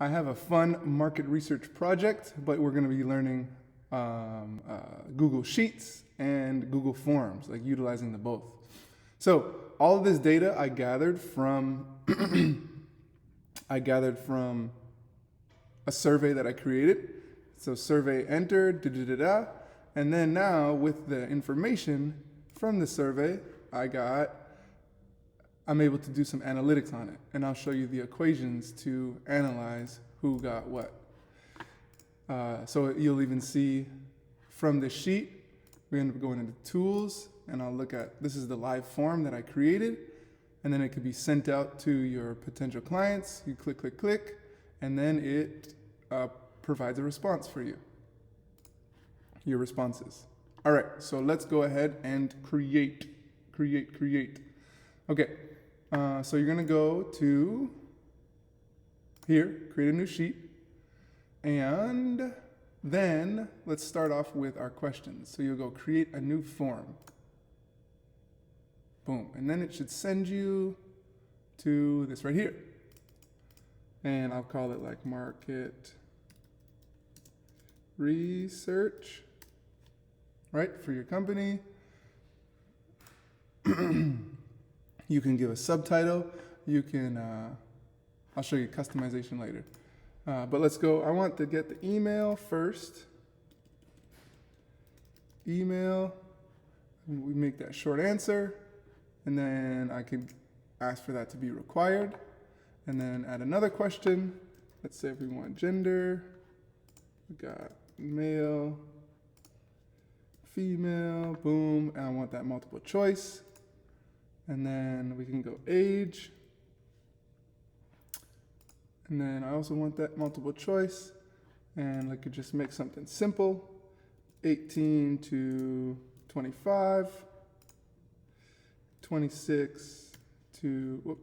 I have a fun market research project, but we're going to be learning Google Sheets and Google Forms, like utilizing the both. So all of this data I gathered from a survey that I created. So survey entered, and then now with the information from the survey, I'm able to do some analytics on it, and I'll show you the equations to analyze who got what. So you'll even see from the sheet, we end up going into tools, and I'll look at, this is the live form that I created, and then it could be sent out to your potential clients. You click, click, click, and then it provides a response for you, your responses. All right, so let's go ahead and create. Okay, so you're gonna go to here, create a new sheet, and then let's start off with our questions. So you'll go create a new form. Boom, and then it should send you to this right here. And I'll call it like market research, right, for your company. You can give a subtitle. You can, I'll show you customization later. But let's go, I want to get the email first. Email, we make that short answer, and then I can ask for that to be required, and then add another question. Let's say if we want gender, we got male, female, boom, and I want that multiple choice. And then we can go age. And then I also want that multiple choice. And I could just make something simple. 18 to 25, 26 to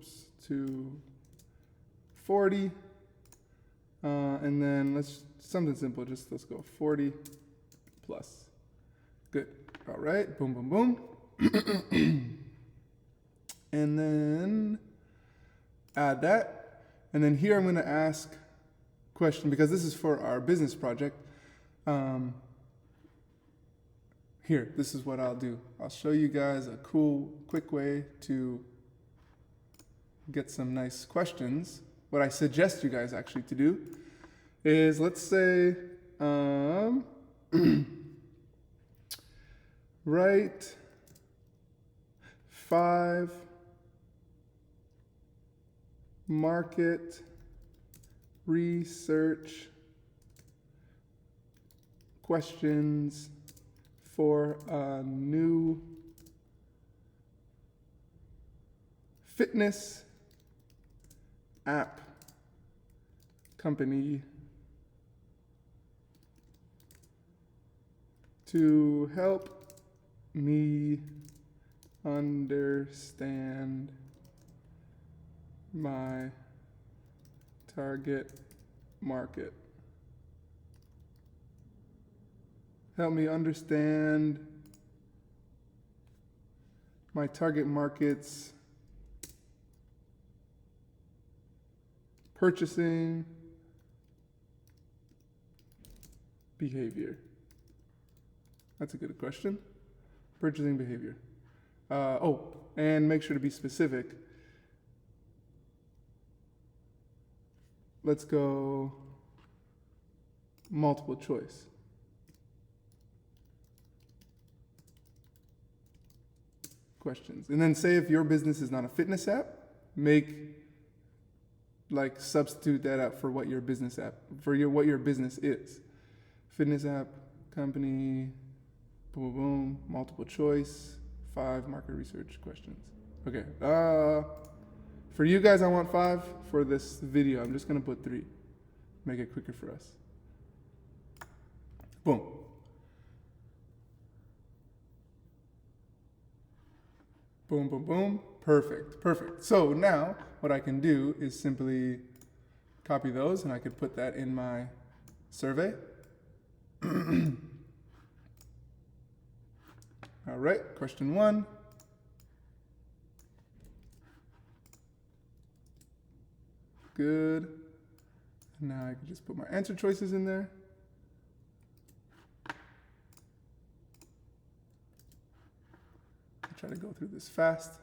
40. And then something simple, let's go 40 plus. Good, all right, boom, boom, boom. And then add that. And then here I'm gonna ask question, because this is for our business project. Here, this is what I'll do. I'll show you guys a cool, quick way to get some nice questions. What I suggest you guys actually to do is, let's say, write 5 market research questions for a new fitness app company to help me understand my target market. Help me understand my target market's purchasing behavior. That's a good question. Purchasing behavior. And make sure to be specific. Let's go multiple choice. Questions. And then say if your business is not a fitness app, substitute that out for what your business app, what your business is. Fitness app, company, boom, boom, boom, multiple choice, 5 market research questions. Okay, for you guys, I want 5. For this video, I'm just gonna put 3. Make it quicker for us. Boom. Boom, boom, boom. Perfect, perfect. So now what I can do is simply copy those, and I could put that in my survey. All right, question 1. Good. And now I can just put my answer choices in there. I'll try to go through this fast.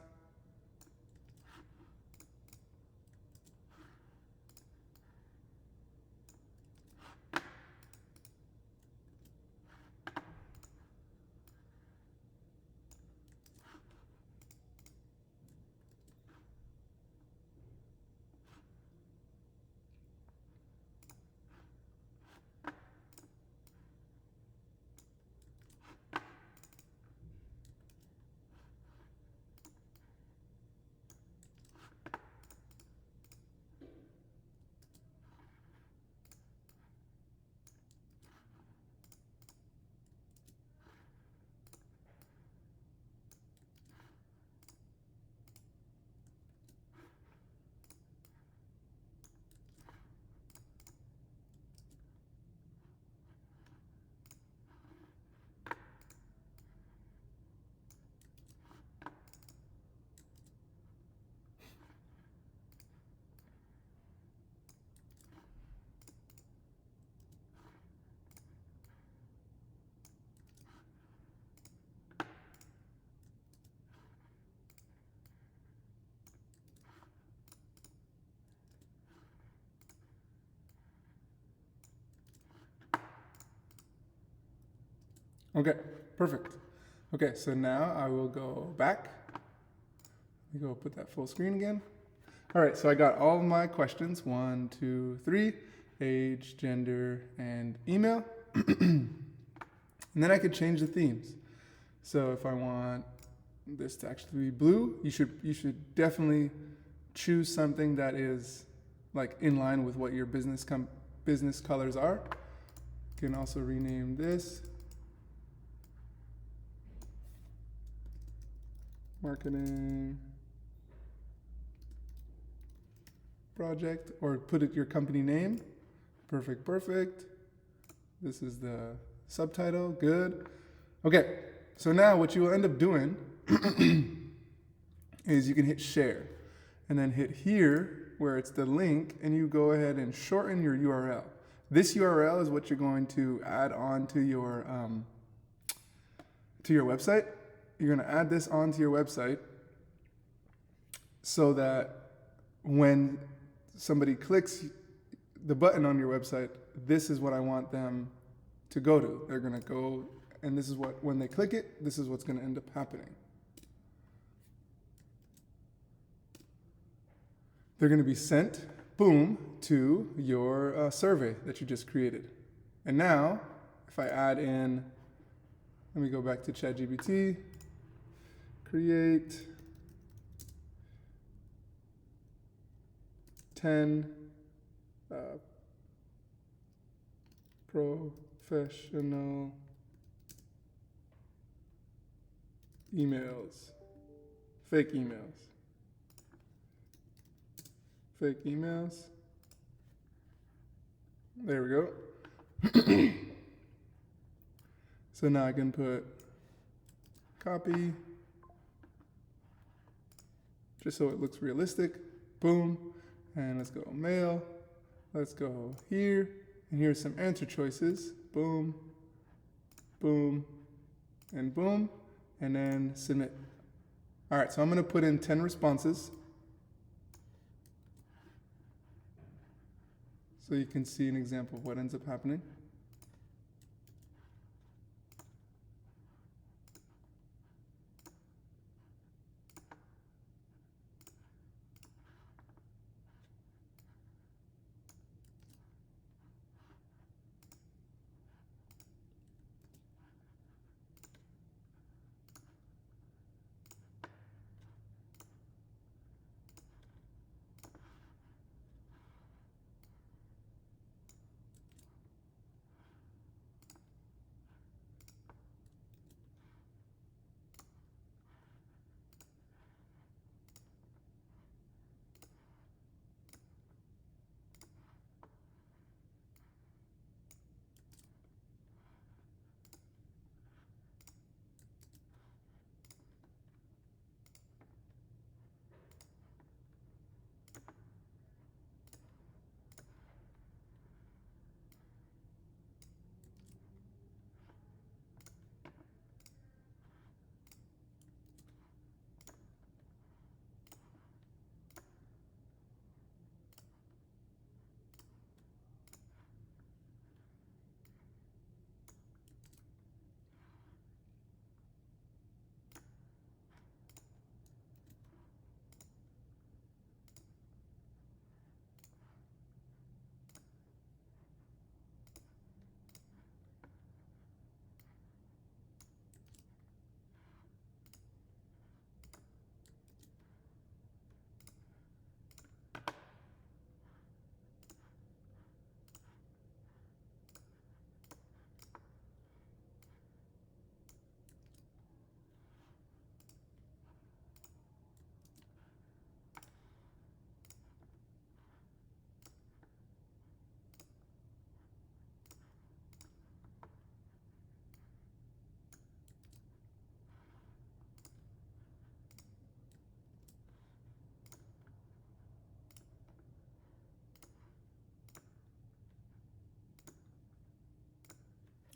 Okay, perfect. Okay, so now I will go back. Let me go put that full screen again. All right, so I got all of my questions, 1, 2, 3, age, gender, and email. And then I could change the themes. So if I want this to actually be blue, you should definitely choose something that is like in line with what your business colors are. You can also rename this marketing project, or put it your company name. Perfect, perfect. This is the subtitle, good. Okay, so now what you will end up doing is you can hit share and then hit here where it's the link, and you go ahead and shorten your URL. This URL is what you're going to add on to your website. You're going to add this onto your website so that when somebody clicks the button on your website, this is what I want them to go to. They're going to go, and this is what, when they click it, this is what's going to end up happening. They're going to be sent, boom, to your survey that you just created. And now, if I add in, let me go back to ChatGPT, create 10 professional emails, fake emails. There we go. So now I can put copy, just so it looks realistic. Boom. And let's go mail. Let's go here. And here's some answer choices. Boom, boom, and boom. And then submit. All right, so I'm going to put in 10 responses, so you can see an example of what ends up happening.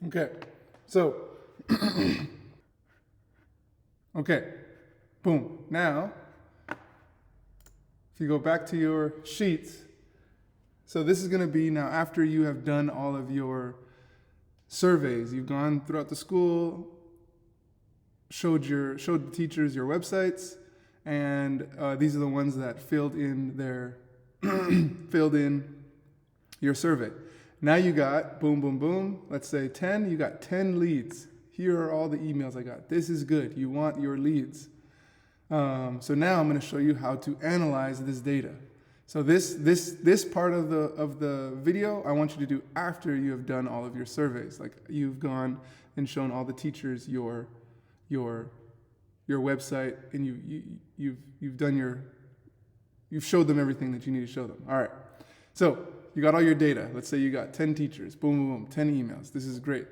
Okay, so, okay, boom. Now, if you go back to your sheets, so this is going to be now after you have done all of your surveys. You've gone throughout the school, showed the teachers your websites, and these are the ones that filled in your survey. Now you got boom, boom, boom. Let's say 10. You got 10 leads. Here are all the emails I got. This is good. You want your leads. So now I'm going to show you how to analyze this data. So this part of the video I want you to do after you have done all of your surveys. Like you've gone and shown all the teachers your website, and you've showed them everything that you need to show them. All right. So you got all your data. Let's say you got 10 teachers. Boom, boom, boom. 10 emails. This is great.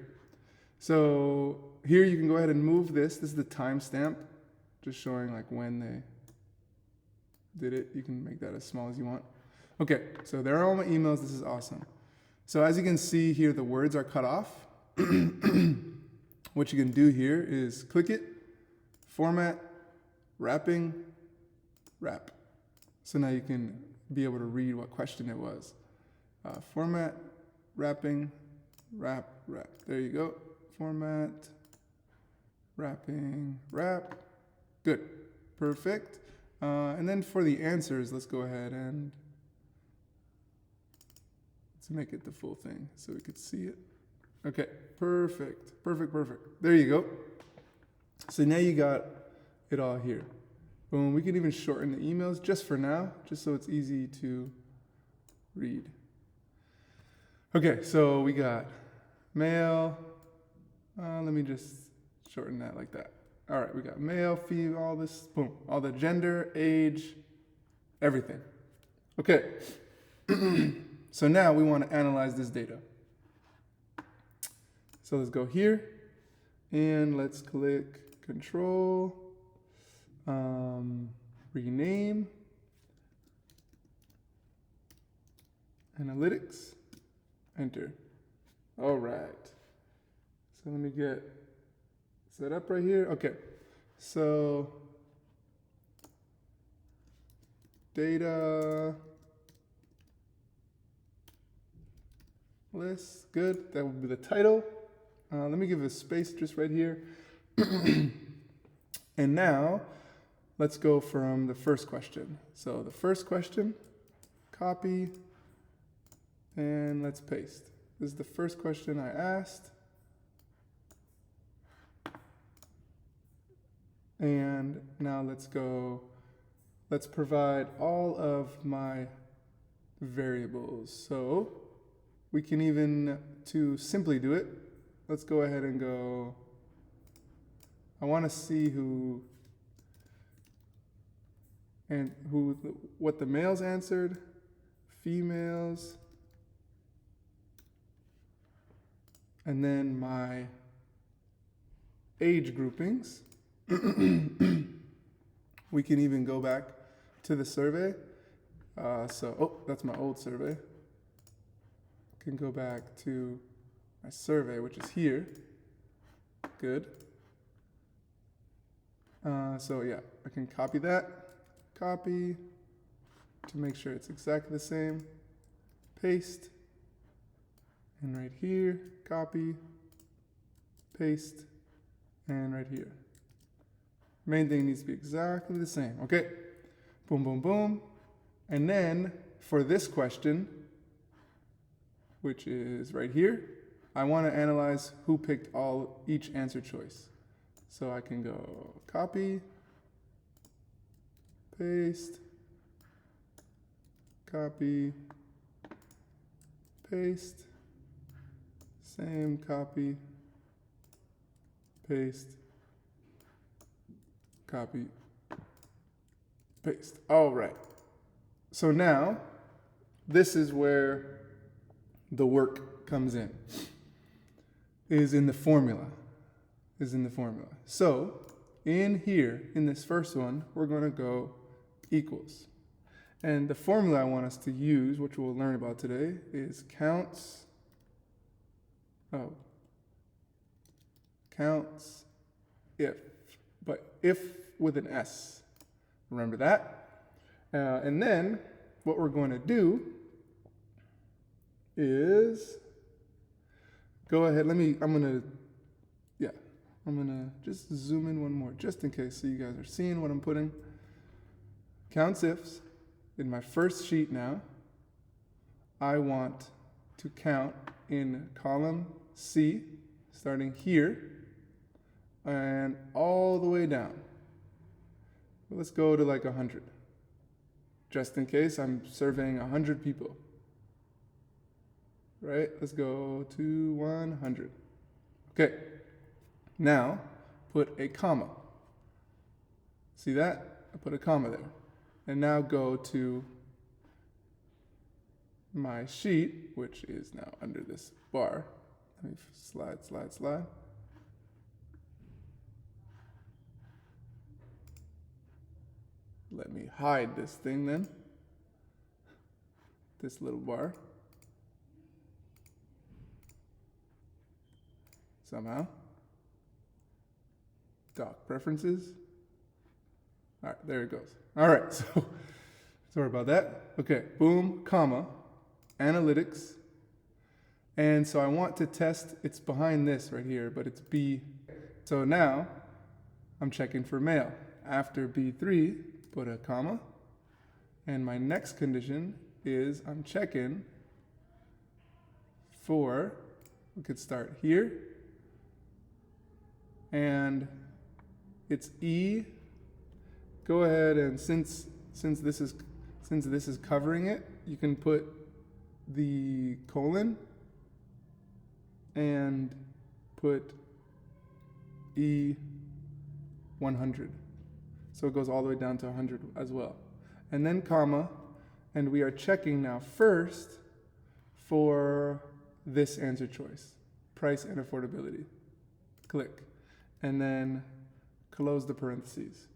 So here you can go ahead and move this. This is the timestamp, just showing like when they did it. You can make that as small as you want. Okay, so there are all my emails. This is awesome. So as you can see here, the words are cut off. What you can do here is click it, format, wrapping, wrap. So now you can be able to read what question it was. Format, wrapping, wrap, wrap. There you go. Format, wrapping, wrap. Good. Perfect. And then for the answers, let's go ahead and let's make it the full thing so we could see it. Okay, perfect, perfect, perfect. There you go. So now you got it all here. Boom, we can even shorten the emails just for now, just so it's easy to read. Okay, so we got male. Let me just shorten that like that. All right, we got male, female, all this, boom, all the gender, age, everything. Okay, so now we want to analyze this data. So let's go here, and let's click Control, rename, analytics, enter. All right, so let me get set up right here. Okay, so data list, good. That would be the title. Let me give a space just right here. And now let's go from the first question. So the first question, copy, and let's paste. This is the first question I asked. And now let's provide all of my variables. So we can even, to simply do it, let's go ahead and go, I want to see what the males answered, females, and then my age groupings. We can even go back to the survey. That's my old survey. Can go back to my survey, which is here. Good. So yeah, I can copy that. Copy to make sure it's exactly the same. Paste. And right here, copy, paste, and right here. Main thing needs to be exactly the same. Okay. Boom, boom, boom. And then for this question, which is right here, I want to analyze who picked each answer choice. So I can go copy, paste, copy, paste, same, copy, paste, copy, paste. All right. So now this is where the work comes in, is in the formula. So in here, in this first one, we're going to go equals. And the formula I want us to use, which we'll learn about today, is counts. Oh, counts if, but if with an S. Remember that? And then what we're going to do is go ahead. I'm gonna just zoom in one more just in case so you guys are seeing what I'm putting. Counts ifs. In my first sheet now, I want to count in column C, starting here, and all the way down. Let's go to like 100. Just in case I'm surveying 100 people. Right, let's go to 100. Okay, now put a comma. See that? I put a comma there. And now go to my sheet, which is now under this bar. Let me slide. Let me hide this thing then. This little bar. Somehow. Doc preferences. All right, there it goes. All right, so sorry about that. Okay, boom, comma, analytics. And so I want to test, it's behind this right here, but it's B. So now I'm checking for male. After B3, put a comma. And my next condition is I'm checking for, we could start here. And it's E. Go ahead and since this is covering it, you can put the colon and put E 100. So it goes all the way down to 100 as well. And then comma, and we are checking now first for this answer choice, price and affordability. Click. And then close the parentheses.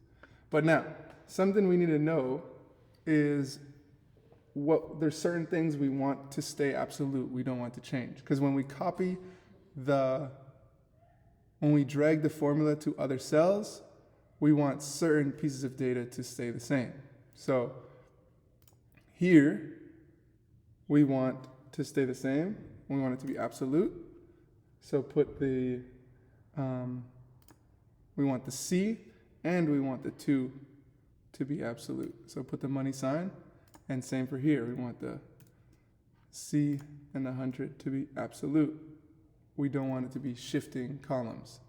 But now, something we need to know is there's certain things we want to stay absolute, we don't want to change. Because when we when we drag the formula to other cells, we want certain pieces of data to stay the same. So here, we want to stay the same. We want it to be absolute. So put we want the C and we want the 2 to be absolute. So put the money sign, and same for here. We want the C and the 100 to be absolute. We don't want it to be shifting columns.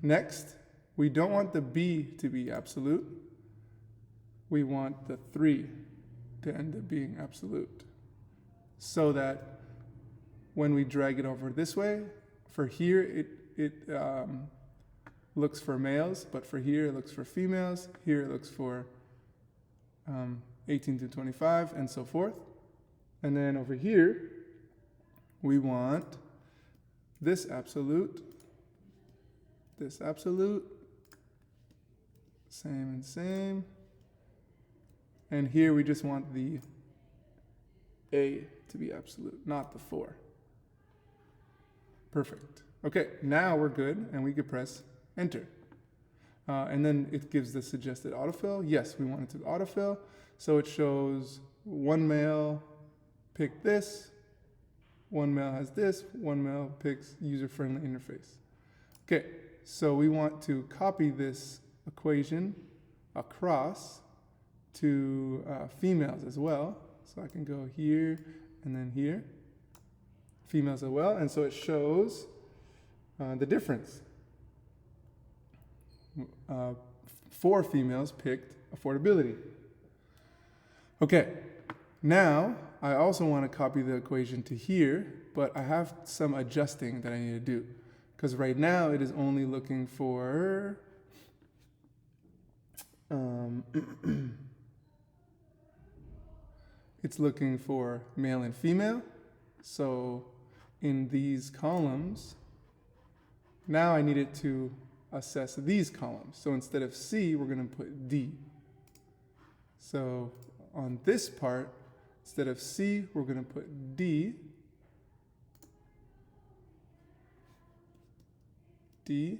Next, we don't want the B to be absolute. We want the 3 to end up being absolute. So that when we drag it over this way, for here it looks for males, but for here it looks for females. Here it looks for 18 to 25 and so forth. And then over here, we want this absolute, same and same. And here we just want the A to be absolute, not the 4. Perfect. Okay, now we're good, and we can press enter. And then it gives the suggested autofill. Yes, we want it to autofill. So it shows one male picked this, one male has this, one male picks user-friendly interface. Okay, so we want to copy this equation across to females as well. So I can go here and then here. Females as well, and so it shows the difference. 4 females picked affordability. Okay, now I also want to copy the equation to here, but I have some adjusting that I need to do. Because right now it is only looking for it's looking for male and female. So in these columns, now I need it to assess these columns. So instead of C, we're going to put D. So on this part, instead of C, we're going to put D. D,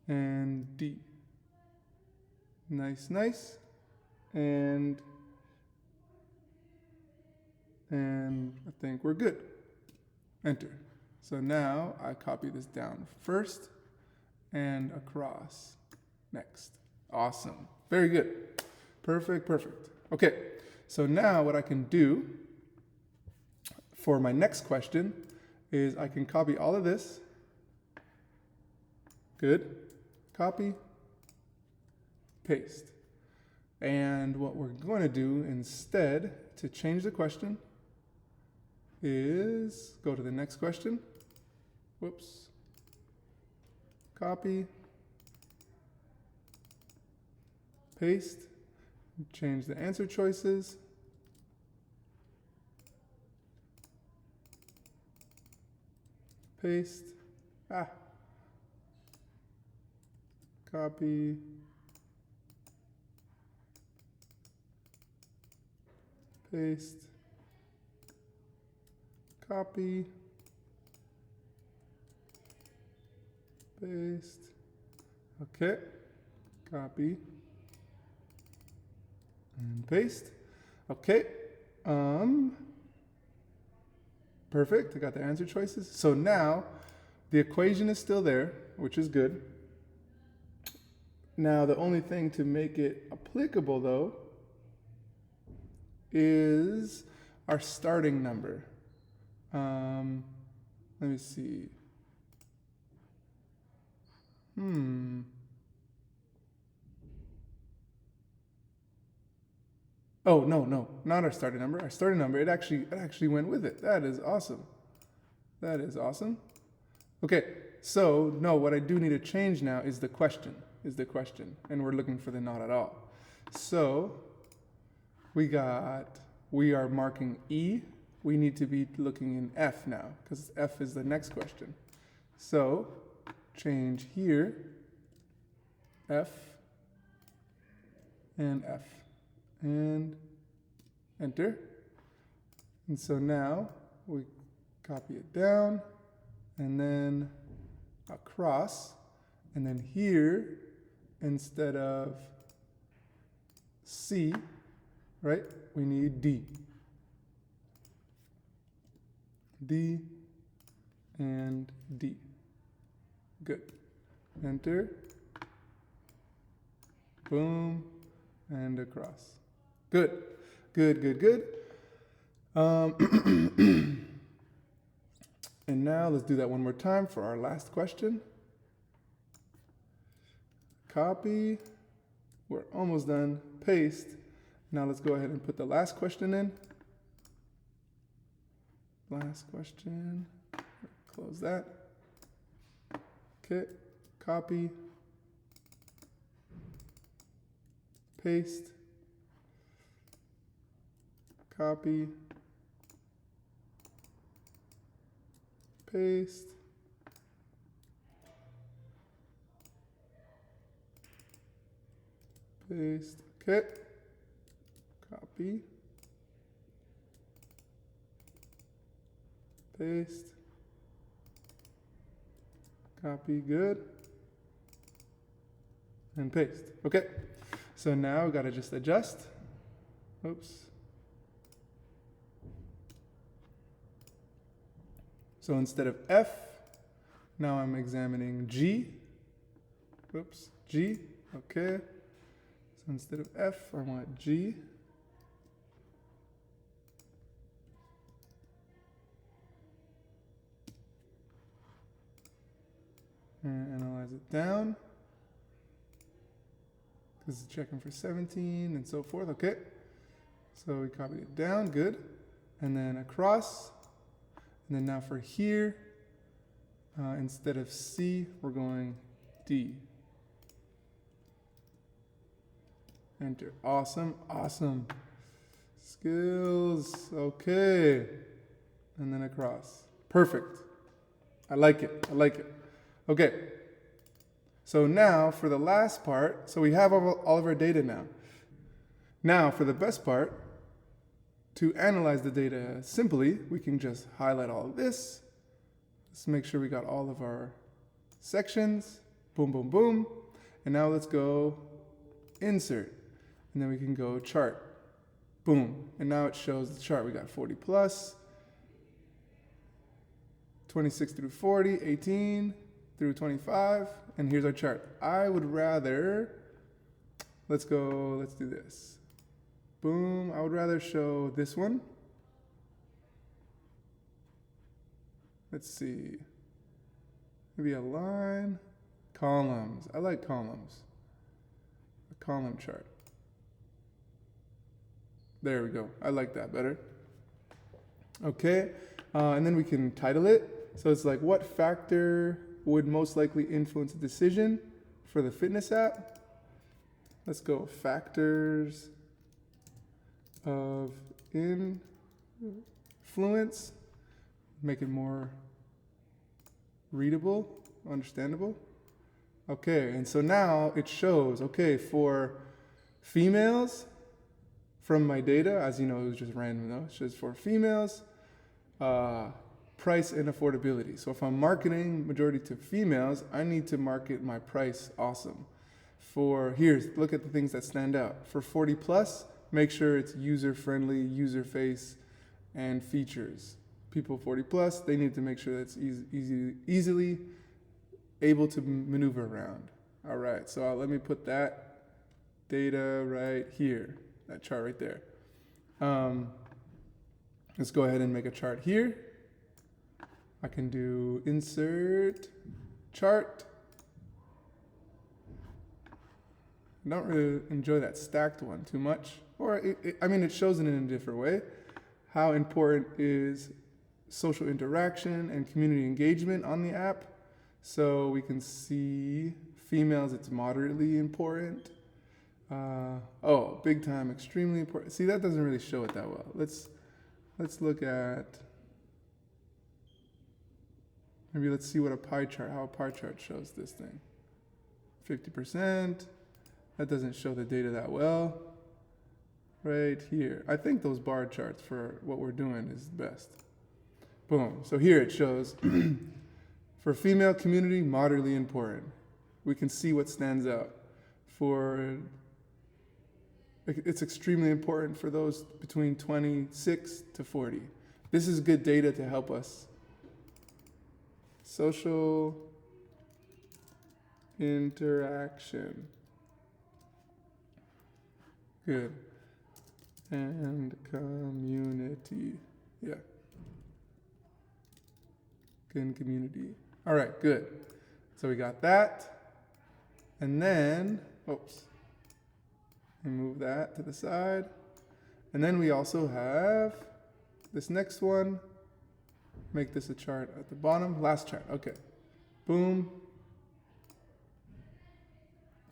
and D. Nice, nice. And I think we're good. Enter. So now I copy this down first and across next. Awesome. Very good. Perfect, perfect. Okay, so now what I can do for my next question is I can copy all of this. Good. Copy, paste. And what we're going to do instead to change the question is go to the next question. Whoops. Copy, paste, change the answer choices. Paste. Copy. Paste. Copy. Paste. Okay. Copy. And paste. Okay. Perfect. I got the answer choices. So now the equation is still there, which is good. Now the only thing to make it applicable though is our starting number. Let me see. Oh, no, not our starting number. Our starting number, it actually went with it. That is awesome. That is awesome. Okay, so no, what I do need to change now is the question, and we're looking for the not at all. So we are marking E. We need to be looking in F now, because F is the next question. So change here, F, and F. And enter. And so now we copy it down and then across, and then here instead of C, right, we need D. D and D. Good. Enter. Boom. And across. Good. And now let's do that one more time for our last question. Copy. We're almost done. Paste. Now let's go ahead and put the last question in. Last question. Close that. Okay. Copy. Paste. Copy. Paste. Paste. Okay. Copy. Paste. Copy. Good. And paste. Okay. So now we got to just adjust. Oops. So instead of F, now I'm examining G. Oops, G. Okay. So instead of F, I want G. And analyze it down. This is checking for 17 and so forth. Okay. So we copied it down. Good. And then across. And then now for here, instead of C, we're going D. Enter. Awesome. Awesome. Skills. Okay. And then across. Perfect. I like it. I like it. Okay. So now for the last part, so we have all of our data now. Now for the best part, to analyze the data simply, we can just highlight all of this, Let's make sure we got all of our sections. Boom, boom, boom. And now let's go insert. And then we can go chart. Boom. And now it shows the chart. We got 40 plus, 26 through 40, 18 through 25. And here's our chart. I would rather, let's do this. Boom. I would rather show this one. Let's see. Maybe a line. Columns. I like columns. A column chart. There we go. I like that better. Okay. And then we can title it. So it's like, what factor would most likely influence a decision for the fitness app? Let's go factors of influence. Make it more readable, understandable. Okay, and so now it shows, okay, for females, from my data, as you know, it was just random though, it's just for females, price and affordability. So if I'm marketing majority to females, I need to market my price awesome. Look at the things that stand out. For 40 plus, make sure it's user-friendly, user-face, and features. People 40 plus, they need to make sure that's easily able to maneuver around. All right, so let me put that data right here, that chart right there. Let's go ahead and make a chart here. I can do insert chart. I don't really enjoy that stacked one too much, or it shows it in a different way. How important is social interaction and community engagement on the app? So we can see females, it's moderately important. Big time, extremely important. See, that doesn't really show it that well. Let's look at, maybe let's see what how a pie chart shows this thing. 50%, that doesn't show the data that well. Right here, I think those bar charts for what we're doing is best. Boom, so here it shows, for female community, moderately important. We can see what stands out. It's extremely important for those between 26 to 40. This is good data to help us. Social interaction. Good. And community. Yeah. Good community. All right, good. So we got that. And then, move that to the side. And then we also have this next one. Make this a chart at the bottom. Last chart. Okay. Boom.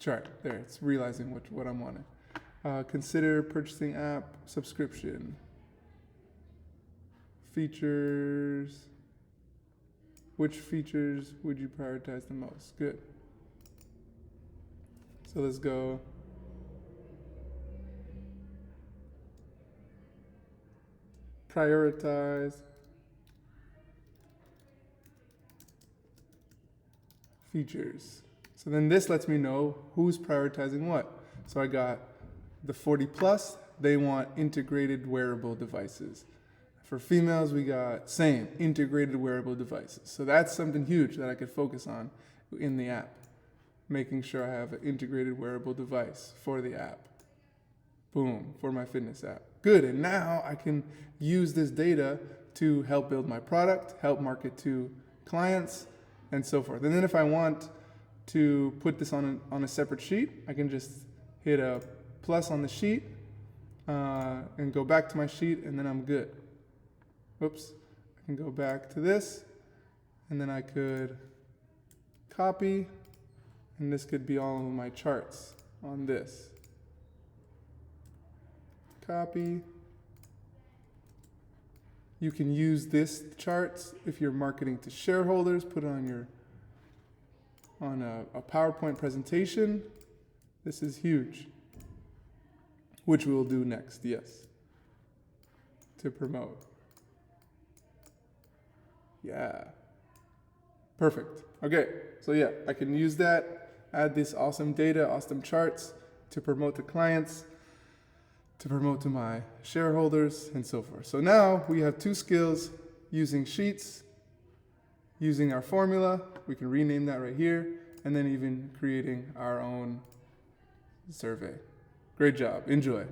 Chart. There. It's realizing what I'm wanting. Consider purchasing app subscription. Features. Which features would you prioritize the most? Good. So let's go. Prioritize features. So then this lets me know who's prioritizing what. So I got the 40 plus, they want integrated wearable devices. For females, we got same, integrated wearable devices. So that's something huge that I could focus on in the app. Making sure I have an integrated wearable device for the app. Boom, for my fitness app. Good, and now I can use this data to help build my product, help market to clients, and so forth. And then if I want to put this on a separate sheet, I can just hit a plus on the sheet and go back to my sheet, and then I'm good. Oops, I can go back to this, and then I could copy, and this could be all of my charts on this. Copy. You can use this charts if you're marketing to shareholders, put it on a PowerPoint presentation. This is huge, which we'll do next, yes, to promote. Yeah. Perfect. Okay, so yeah, I can use that, add this awesome data, awesome charts to promote to clients, to promote to my shareholders, and so forth. So now we have 2 skills using sheets, using our formula. We can rename that right here, and then even creating our own survey. Great job. Enjoy.